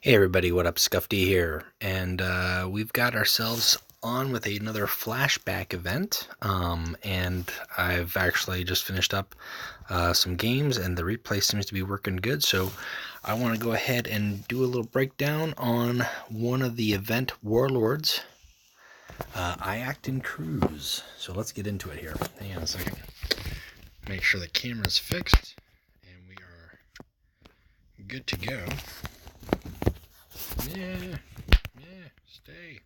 Hey everybody, what up? Scuffy here, and we've got ourselves on with another flashback event, and I've actually just finished up some games, and the replay seems to be working good, so I want to go ahead and do a little breakdown on one of the event warlords, Iacton Qruze. So let's get into it here. Hang on a second. Make sure the camera's fixed, and we are good to go. Yeah, stay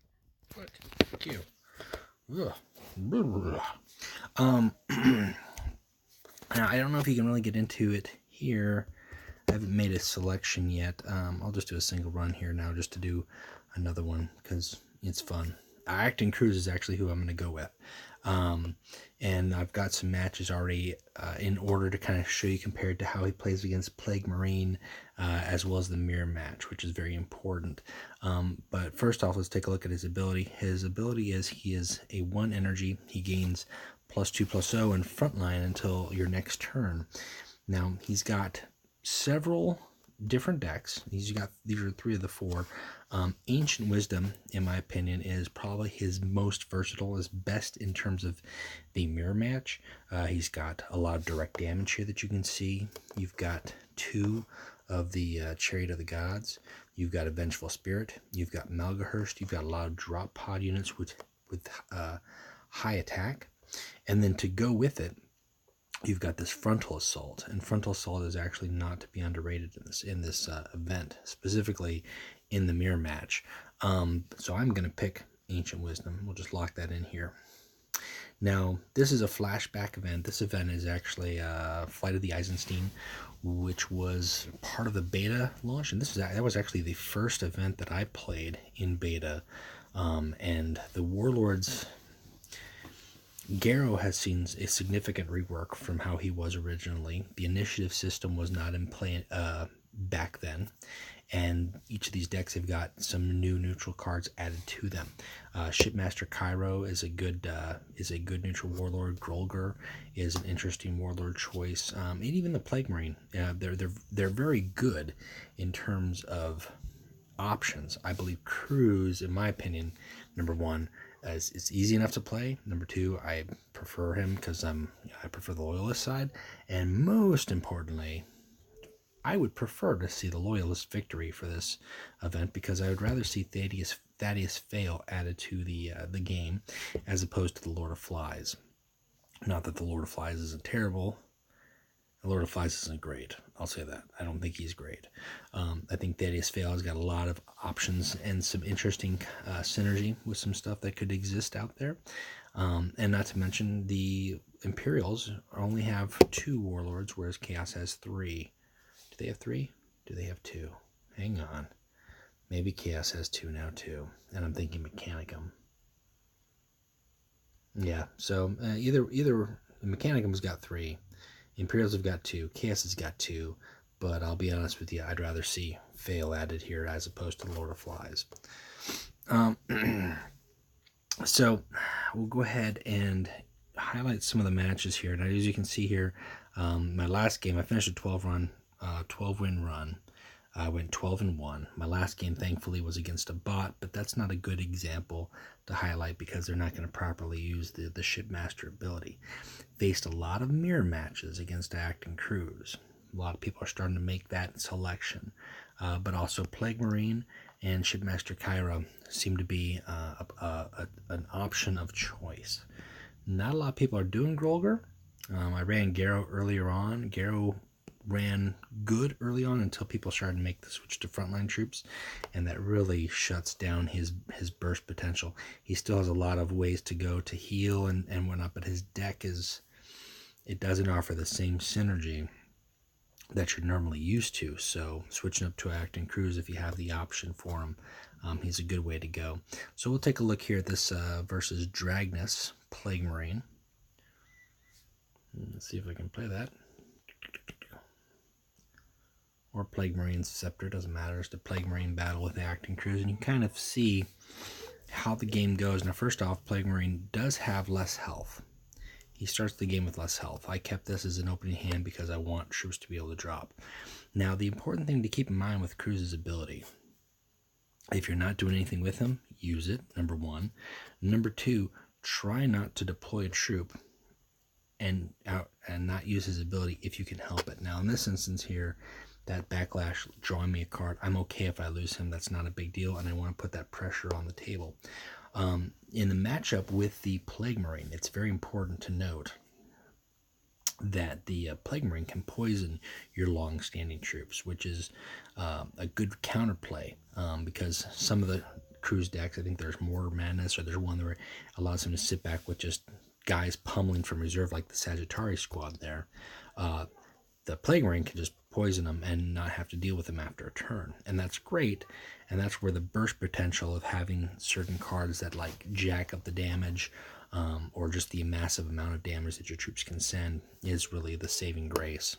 put. Thank you. Ugh. Now, I don't know if you can really get into it here. I haven't made a selection yet. I'll just do a single run here now just to do another one because it's fun. Iacton Qruze is actually who I'm going to go with. And I've got some matches already in order to kind of show you compared to how he plays against Plague Marine, as well as the mirror match, which is very important. But first off, let's take a look at his ability. His ability is he is a 1 energy. He gains +2/+0 in frontline until your next turn. Now, he's got several different decks. These are 3 of the 4. Ancient Wisdom, in my opinion, is probably his most versatile, is best in terms of the mirror match. He's got a lot of direct damage here that you can see. You've got 2 of the Chariot of the Gods. You've got a Vengeful Spirit. You've got Malgahurst. You've got a lot of drop pod units with high attack. And then to go with it, you've got this Frontal Assault, and Frontal Assault is actually not to be underrated in this event, specifically in the mirror match. So I'm going to pick Ancient Wisdom. We'll just lock that in here. Now, this is a flashback event. This event is actually Flight of the Eisenstein, which was part of the beta launch, and that was actually the first event that I played in beta. And the Warlords, Garrow has seen a significant rework from how he was originally. The initiative system was not in play back then, and each of these decks have got some new neutral cards added to them. Shipmaster Cairo is a good neutral warlord. Grolger is an interesting warlord choice, and even the Plague Marine. They're very good in terms of options. I believe Qruze, in my opinion, number 1, it's easy enough to play. Number 2, I prefer him because I prefer the loyalist side, and most importantly, I would prefer to see the loyalist victory for this event because I would rather see Thaddeus Fail added to the game as opposed to the Lord of Flies. Not that the Lord of Flies isn't terrible. The Lord of Flies isn't great. I'll say that. I don't think he's great. I think Thaddeus Fail has got a lot of options and some interesting synergy with some stuff that could exist out there. And not to mention the Imperials only have 2 warlords, whereas Chaos has 3. Do they have 3? Do they have 2? Hang on. Maybe Chaos has 2 now too. And I'm thinking Mechanicum. Yeah, so either Mechanicum's got 3. Imperials have got 2. Chaos has got 2. But I'll be honest with you, I'd rather see Fail added here as opposed to the Lord of Flies. So we'll go ahead and highlight some of the matches here. Now, as you can see here, my last game, I finished a 12-win run. I went 12-1. My last game, thankfully, was against a bot, but that's not a good example to highlight because they're not going to properly use the Shipmaster ability. Faced a lot of mirror matches against Iacton Qruze. A lot of people are starting to make that selection, but also Plague Marine and Shipmaster Cairo seem to be an option of choice. Not a lot of people are doing Grolger. I ran Garrow earlier on. Garrow ran good early on until people started to make the switch to frontline troops, and that really shuts down his burst potential. He still has a lot of ways to go to heal and whatnot, but his deck doesn't offer the same synergy that you're normally used to. So switching up to Iacton Qruze, if you have the option for him, he's a good way to go. So we'll take a look here at this versus Dragnus Plague Marine. Let's see if I can play that. Or Plague Marine's Scepter, doesn't matter. It's the Plague Marine battle with Iacton Qruze, and you kind of see how the game goes. Now, first off, Plague Marine does have less health. He starts the game with less health. I kept this as an opening hand because I want troops to be able to drop. Now, the important thing to keep in mind with Qruze's ability If you're not doing anything with him, use it, number one. Number two, try not to deploy a troop and not use his ability if you can help it. Now, in this instance here, that backlash drawing me a card, I'm okay if I lose him. That's not a big deal, and I want to put that pressure on the table. In the matchup with the Plague Marine, it's very important to note that the Plague Marine can poison your long-standing troops, which is a good counterplay, because some of the Qruze decks, I think there's Mortar Madness, or there's one where it allows him to sit back with just guys pummeling from reserve, like the Sagittarius squad there. The Plague Marine can just poison them and not have to deal with them after a turn, and that's great. And that's where the burst potential of having certain cards that like jack up the damage, or just the massive amount of damage that your troops can send, is really the saving grace.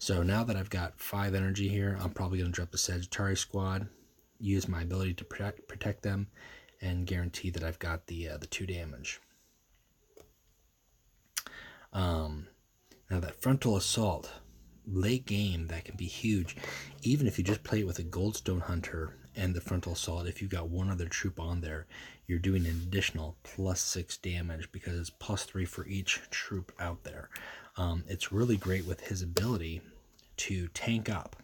So now that I've got 5 energy here, I'm probably going to drop the Sagittarius squad, use my ability to protect them, and guarantee that I've got the 2 damage. Now that frontal assault, late game, that can be huge. Even if you just play it with a Goldstone Hunter and the frontal assault, if you've got one other troop on there, you're doing an additional +6 damage, because it's +3 for each troop out there. It's really great with his ability to tank up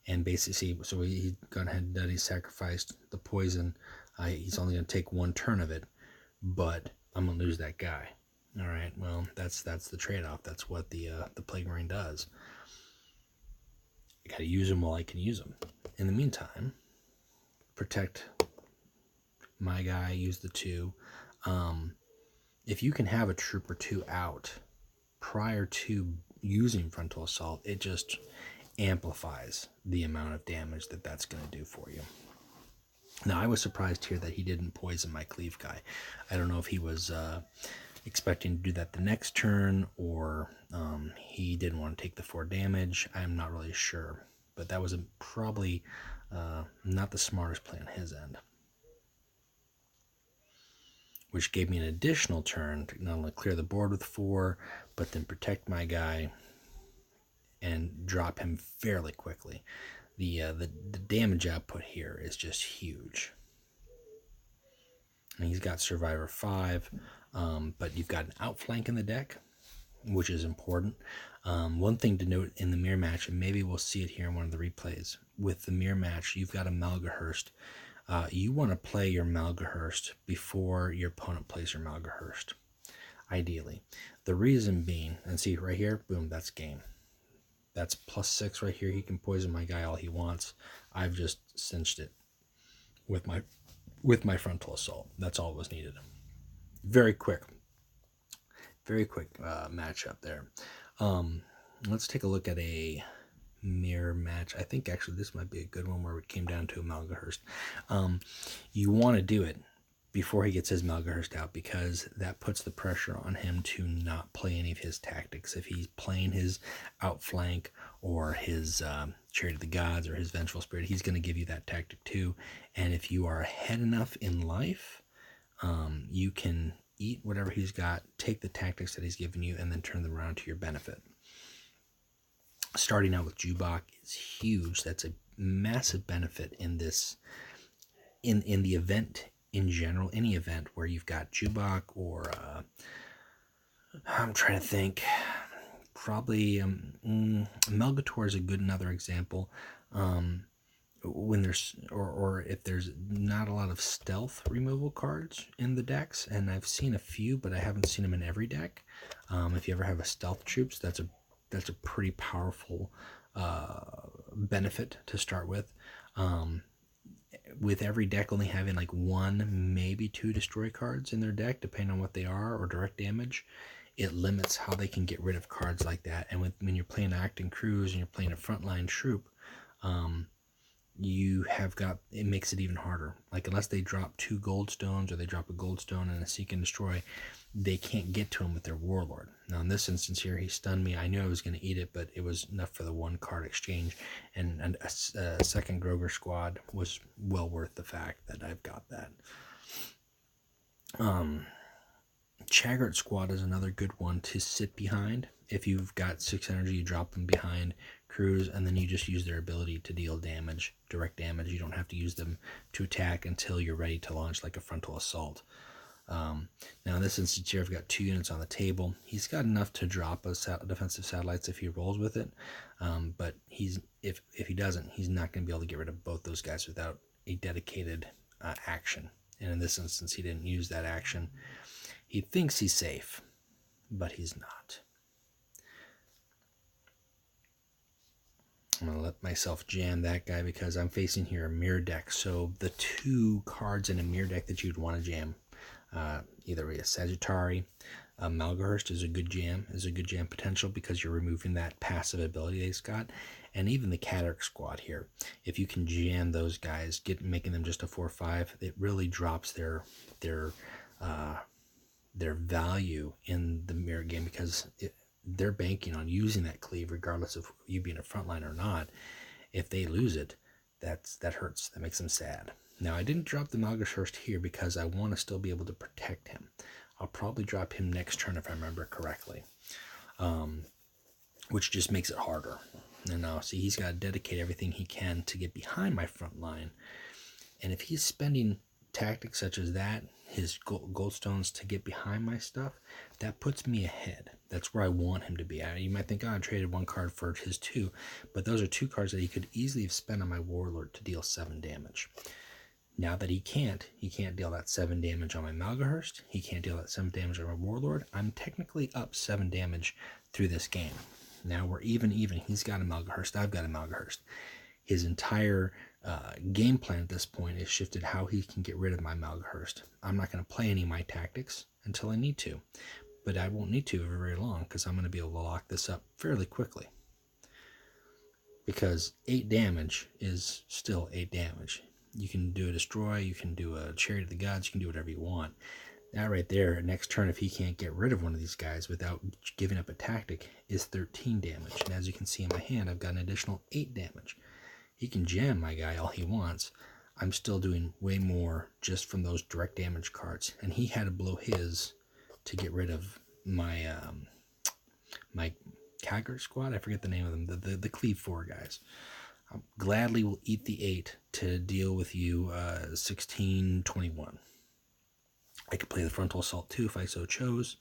and basically, so he gone ahead and done, he sacrificed the poison. He's only going to take 1 turn of it, but I'm going to lose that guy. All right, well, that's the trade-off. That's what the Plague Marine does. I got to use him while I can use him. In the meantime, protect my guy, use the 2. If you can have a troop or 2 out prior to using frontal assault, it just amplifies the amount of damage that that's going to do for you. Now, I was surprised here that he didn't poison my cleave guy. I don't know if he was expecting to do that the next turn, or he didn't want to take the 4 damage. I'm not really sure, but that was probably not the smartest play on his end, which gave me an additional turn to not only clear the board with 4, but then protect my guy and drop him fairly quickly. The damage output here is just huge. And he's got Survivor 5, but you've got an outflank in the deck, which is important. One thing to note in the mirror match, and maybe we'll see it here in one of the replays, with the mirror match, you've got a Malgahurst. You want to play your Malgahurst before your opponent plays your Malgahurst, ideally. The reason being, and see right here, boom, that's game. That's +6 right here. He can poison my guy all he wants. I've just cinched it with my frontal assault. That's all was needed. Very quick matchup there. Let's take a look at a mirror match. I think actually this might be a good one where it came down to a Malgahurst. You want to do it before he gets his Malgahurst out, because that puts the pressure on him to not play any of his tactics. If he's playing his outflank or his Chariot of the Gods or his Vengeful Spirit, he's going to give you that tactic too. And if you are ahead enough in life, you can eat whatever he's got, take the tactics that he's given you, and then turn them around to your benefit. Starting out with Jubok is huge. That's a massive benefit in this, in the event in general, any event where you've got Jubok or I'm trying to think, probably Melgator is a good another example. When there's or if there's not a lot of stealth removal cards in the decks, and I've seen a few, but I haven't seen them in every deck. If you ever have a stealth troops, that's a pretty powerful benefit to start with. With every deck only having like 1, maybe 2 destroy cards in their deck, depending on what they are, or direct damage, it limits how they can get rid of cards like that. And when you're playing Iacton Qruze and you're playing a frontline troop, you have got, it makes it even harder. Like, unless they drop 2 goldstones, or they drop a goldstone and a seek and destroy, they can't get to him with their warlord. Now in this instance here, he stunned me. I knew I was going to eat it, but it was enough for the 1 card exchange, and a second Grover squad was well worth the fact that I've got that. Chaggart Squad is another good one to sit behind. If you've got 6 energy, you drop them behind Qruze, and then you just use their ability to deal damage, direct damage. You don't have to use them to attack until you're ready to launch like a frontal assault. Now in this instance here, I've got 2 units on the table. He's got enough to drop a defensive satellites if he rolls with it, but if he doesn't, he's not going to be able to get rid of both those guys without a dedicated action. And in this instance, he didn't use that action. He thinks he's safe, but he's not. I'm going to let myself jam that guy because I'm facing here a mirror deck. So the 2 cards in a mirror deck that you'd want to jam, either a Sagittari, Malgahurst is a good jam, potential because you're removing that passive ability he's got, and even the Chaggart Squad here. If you can jam those guys, making them just a 4/5, it really drops their value in the mirror game because they're banking on using that cleave regardless of you being a frontline or not. If they lose it, that hurts. That makes them sad. Now, I didn't drop the Malgahurst here because I want to still be able to protect him. I'll probably drop him next turn if I remember correctly, which just makes it harder. And now, see, he's got to dedicate everything he can to get behind my front line. And if he's spending tactics such as that, his goldstones to get behind my stuff, that puts me ahead. That's where I want him to be. You might think, oh, I traded 1 card for his 2, but those are 2 cards that he could easily have spent on my warlord to deal 7 damage. Now that he can't deal that 7 damage on my Malgahurst, he can't deal that 7 damage on my warlord. I'm technically up 7 damage through this game. Now we're even. He's got a Malgahurst, I've got a Malgahurst. His entire game plan at this point is shifted how he can get rid of my Malgahurst. I'm not going to play any of my tactics until I need to, but I won't need to for very long because I'm going to be able to lock this up fairly quickly. Because 8 damage is still 8 damage. You can do a destroy, you can do a chariot of the gods, you can do whatever you want. That right there, next turn, if he can't get rid of one of these guys without giving up a tactic, is 13 damage. And as you can see in my hand, I've got an additional 8 damage. He can jam my guy all he wants. I'm still doing way more just from those direct damage cards. And he had to blow his to get rid of my my Chaggart Squad. I forget the name of them. The Cleave 4 guys. I gladly will eat the 8 to deal with you 16-21. I could play the frontal assault too if I so chose.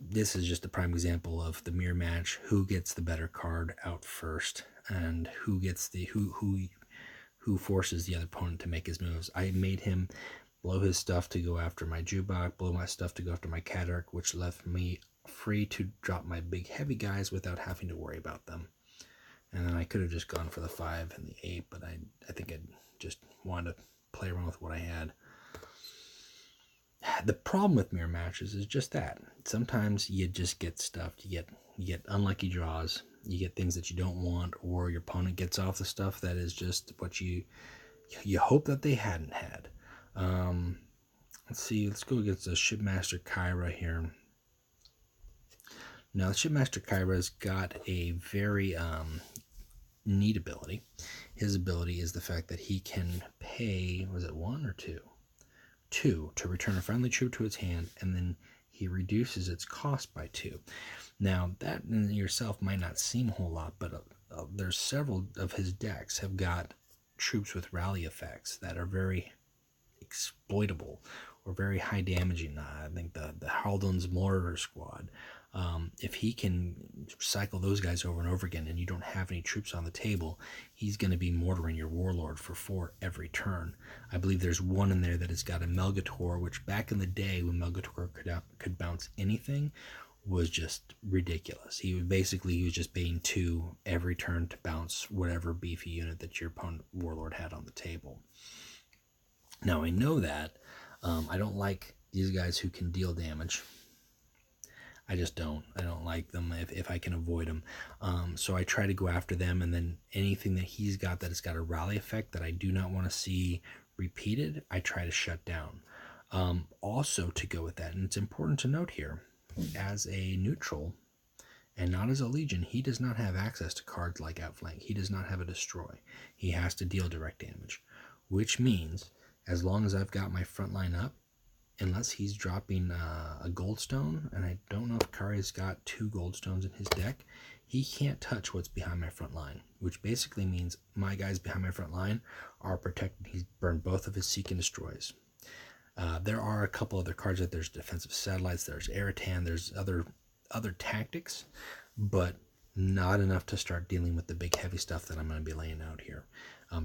This is just a prime example of the mirror match. Who gets the better card out first, and who gets who forces the other opponent to make his moves. I made him blow his stuff to go after my Jubok, blow my stuff to go after my Chaggart, which left me free to drop my big heavy guys without having to worry about them. And then I could have just gone for the 5 and the 8, but I think I just wanted to play around with what I had. The problem with mirror matches is just that. Sometimes you just get stuffed. You get unlucky draws. You get things that you don't want, or your opponent gets off the stuff that is just what you hope that they hadn't had. Let's see. Let's go against the Shipmaster Kyra here. Now, the Shipmaster Kyra's got a very neat ability. His ability is the fact that he can pay, was it 1 or 2? 2 to return a friendly troop to its hand, and then he reduces its cost by 2. Now, that in yourself might not seem a whole lot, but there's several of his decks have got troops with rally effects that are very exploitable or very high damaging. I think the Haldun's Mortar Squad, if he can cycle those guys over and over again and you don't have any troops on the table, he's going to be mortaring your warlord for 4 every turn. I believe there's one in there that has got a Melgator, which back in the day when Melgator could bounce anything was just ridiculous. He was just paying 2 every turn to bounce whatever beefy unit that your opponent warlord had on the table. Now I know that I don't like these guys who can deal damage. I just don't. I don't like them if I can avoid them. So I try to go after them, and then anything that he's got that has got a rally effect that I do not want to see repeated, I try to shut down. Also to go with that, and it's important to note here, as a neutral and not as a legion, he does not have access to cards like Outflank. He does not have a destroy. He has to deal direct damage, which means as long as I've got my front line up, unless he's dropping a goldstone, and I don't know if Kari's got 2 goldstones in his deck, he can't touch what's behind my front line, which basically means my guys behind my front line are protected. He's burned both of his Seek and Destroys. There are a couple other cards that there's defensive satellites, there's Eratan, there's other tactics, but not enough to start dealing with the big heavy stuff that I'm going to be laying out here.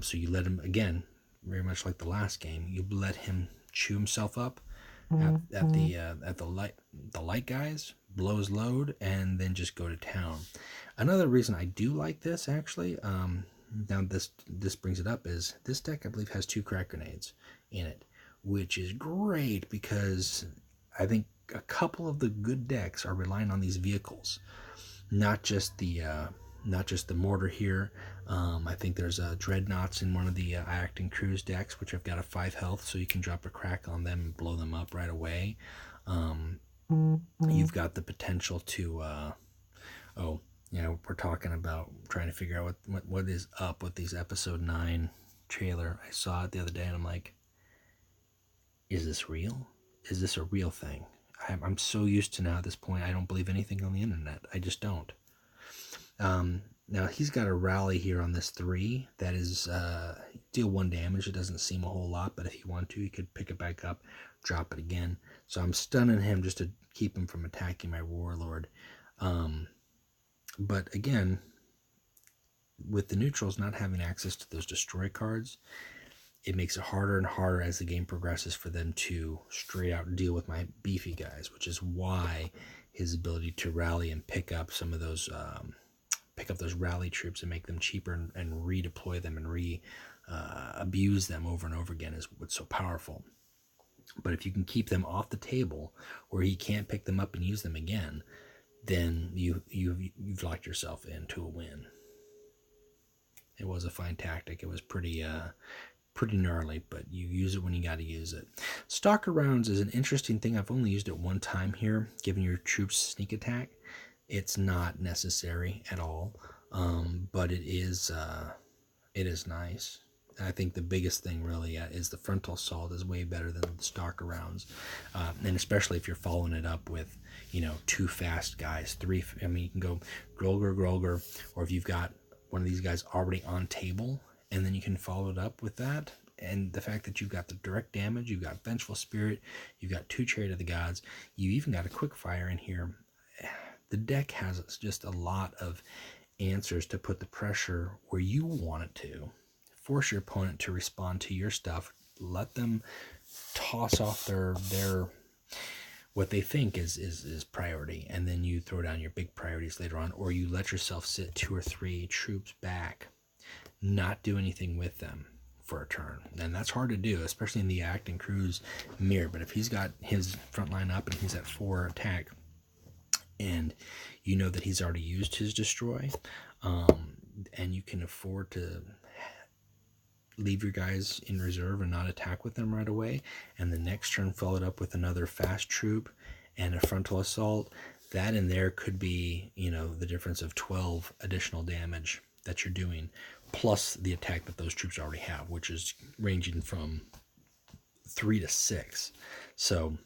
So you let him, again, very much like the last game, you let him chew himself up at the light guys, blow his load, and then just go to town. Another reason I do like this, actually, now this brings it up, is this deck I believe has 2 crack grenades in it, which is great because I think a couple of the good decks are relying on these vehicles, not just the mortar here. I think there's dreadnoughts in one of the Iacton Qruze decks, which have got a 5 health, so you can drop a crack on them and blow them up right away. You've got the potential to we're talking about trying to figure out what is up with these episode 9 trailer. I saw it the other day and I'm like, is this real? Is this a real thing? I'm so used to now at this point, I don't believe anything on the internet. I just don't. Now he's got a rally here on this 3 that is deal 1 damage. It doesn't seem a whole lot, but if you want to, you could pick it back up, drop it again. So I'm stunning him just to keep him from attacking my warlord. But again, with the neutrals not having access to those destroy cards, it makes it harder and harder as the game progresses for them to straight out deal with my beefy guys, which is why his ability to rally and pick up some of those rally troops and make them cheaper and redeploy them and abuse them over and over again is what's so powerful. But if you can keep them off the table where he can't pick them up and use them again, then you've locked yourself into a win. It was a fine tactic. It was pretty gnarly, but you use it when you got to use it. Stalker rounds is an interesting thing. I've only used it 1 time here, giving your troops sneak attack. It's not necessary at all, but it is nice. And I think the biggest thing really is the frontal assault is way better than the stalker rounds, and especially if you're following it up with 2 fast guys, 3. I mean, you can go Grolger, or if you've got one of these guys already on table, and then you can follow it up with that. And the fact that you've got the direct damage, you've got Vengeful Spirit, you've got 2 Chariot of the Gods, you even got a quick fire in here. The deck has just a lot of answers to put the pressure where you want it to. Force your opponent to respond to your stuff. Let them toss off their what they think is priority, and then you throw down your big priorities later on, or you let yourself sit 2 or 3 troops back, not do anything with them for a turn. And that's hard to do, especially in the Iacton Qruze mirror. But if he's got his front line up and he's at 4 attack, and you know that he's already used his destroy, and you can afford to leave your guys in reserve and not attack with them right away, and the next turn followed up with another fast troop and a frontal assault, that in there could be the difference of 12 additional damage that you're doing, plus the attack that those troops already have, which is ranging from 3 to 6. So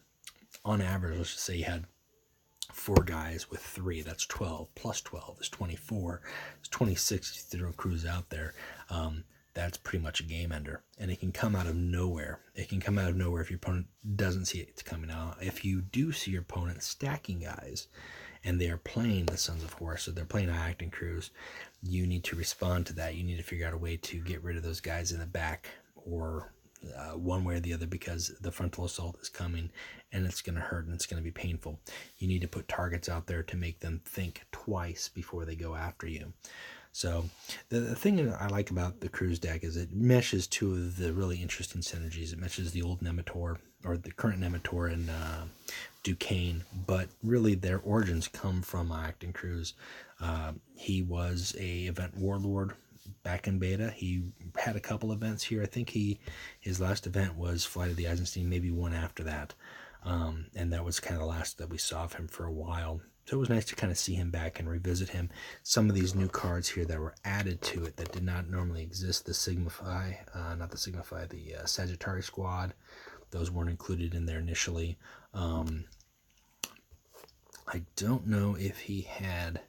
on average, let's just say you had 4 guys with 3, that's 12, plus 12 is 24, it's 26 if you throw Qruze out there. That's pretty much a game ender, and it can come out of nowhere. It can come out of nowhere if your opponent doesn't see it coming out. If you do see your opponent stacking guys, and they are playing the Sons of Horus, so they're playing Iacton Qruze, you need to respond to that. You need to figure out a way to get rid of those guys in the back, or one way or the other, because the frontal assault is coming, and it's going to hurt, and it's going to be painful. You need to put targets out there to make them think twice before they go after you. So the thing that I like about the Qruze deck is it meshes 2 of the really interesting synergies. It meshes the old Nemetor, or the current Nemetor, and Duquesne, but really their origins come from Iacton Qruze. He was a event warlord back in beta. He had a couple events here. I think his last event was Flight of the Eisenstein, maybe one after that, and that was kind of the last that we saw of him for a while. So it was nice to kind of see him back and revisit him. Some of these new cards here that were added to it that did not normally exist, the Sagittarius Squad, Those weren't included in there initially. I don't know if he had...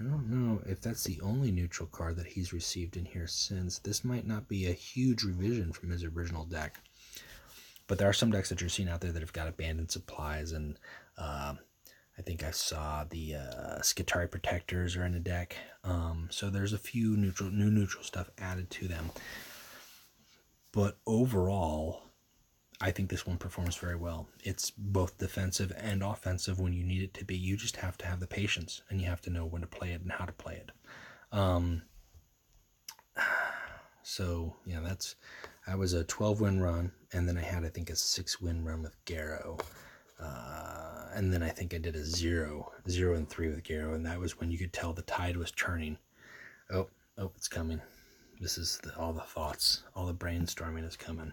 I don't know if that's the only neutral card that he's received in here since. This might not be a huge revision from his original deck. But there are some decks that you're seeing out there that have got abandoned supplies, and I think I saw the Skitari Protectors are in the deck. So there's a few new neutral stuff added to them. But overall, I think this one performs very well. It's both defensive and offensive when you need it to be. You just have to have the patience, and you have to know when to play it and how to play it. So, yeah, I was a 12-win run, and then I had, I think, a 6-win run with Garrow. And then I think I did a 0-3 with Garrow, and that was when you could tell the tide was turning. Oh, it's coming. This is all the thoughts, all the brainstorming is coming.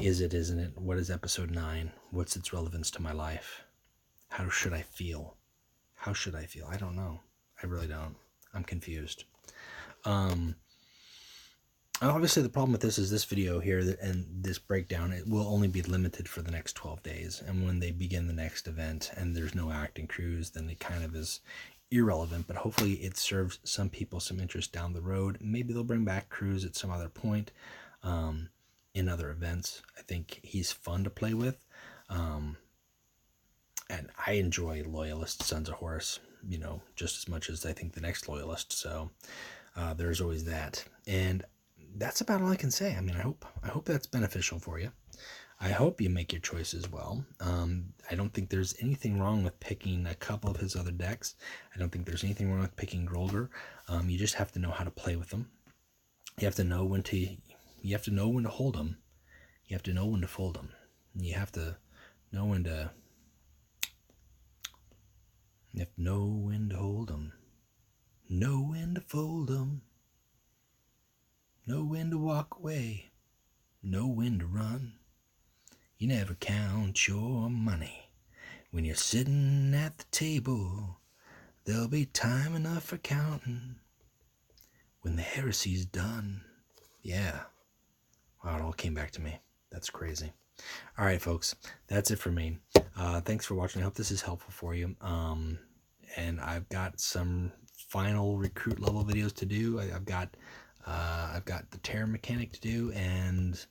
Is it, isn't it? What is episode 9? What's its relevance to my life? How should I feel? How should I feel? I don't know. I really don't. I'm confused. Obviously, the problem with this is this video here and this breakdown, it will only be limited for the next 12 days. And when they begin the next event and there's no Iacton Qruze, then it kind of is irrelevant. But hopefully it serves some people some interest down the road. Maybe they'll bring back Qruze at some other point in other events. I think he's fun to play with. And I enjoy Loyalist Sons of Horus, just as much as I think the next Loyalist. So there's always that. And that's about all I can say. I mean, I hope that's beneficial for you. I hope you make your choices well. I don't think there's anything wrong with picking a couple of his other decks. I don't think there's anything wrong with picking Grolder. You just have to know how to play with them. You have to know when to hold them. You have to know when to fold them. You have to know when to hold them. Know when to fold them. Know when to walk away. Know when to run. You never count your money. When you're sitting at the table, there'll be time enough for counting. When the heresy's done. Yeah. Wow, it all came back to me. That's crazy. All right, folks. That's it for me. Thanks for watching. I hope this is helpful for you. And I've got some final recruit level videos to do. I've got the Terror mechanic to do, and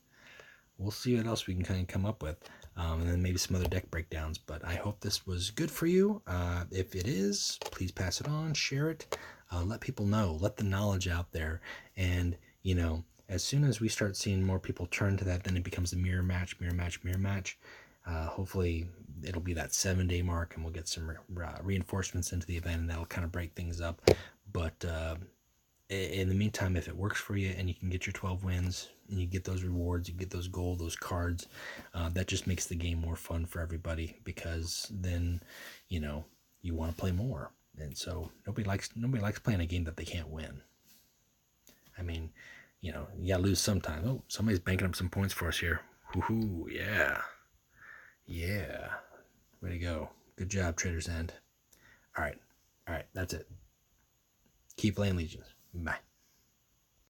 we'll see what else we can kind of come up with, and then maybe some other deck breakdowns. But I hope this was good for you. If it is, please pass it on, share it, let people know, let the knowledge out there. And as soon as we start seeing more people turn to that, then it becomes a mirror match. Hopefully it'll be that 7-day mark, and we'll get some reinforcements into the event, and that'll kind of break things up. But in the meantime, if it works for you and you can get your 12 wins and you get those rewards, you get those gold, those cards, that just makes the game more fun for everybody, because then you want to play more. And so nobody likes playing a game that they can't win. I mean, you gotta lose sometimes. Oh, somebody's banking up some points for us here. Woohoo, yeah, way to go. Good job, Trader's End. All right, that's it. Keep playing Legions. Bye.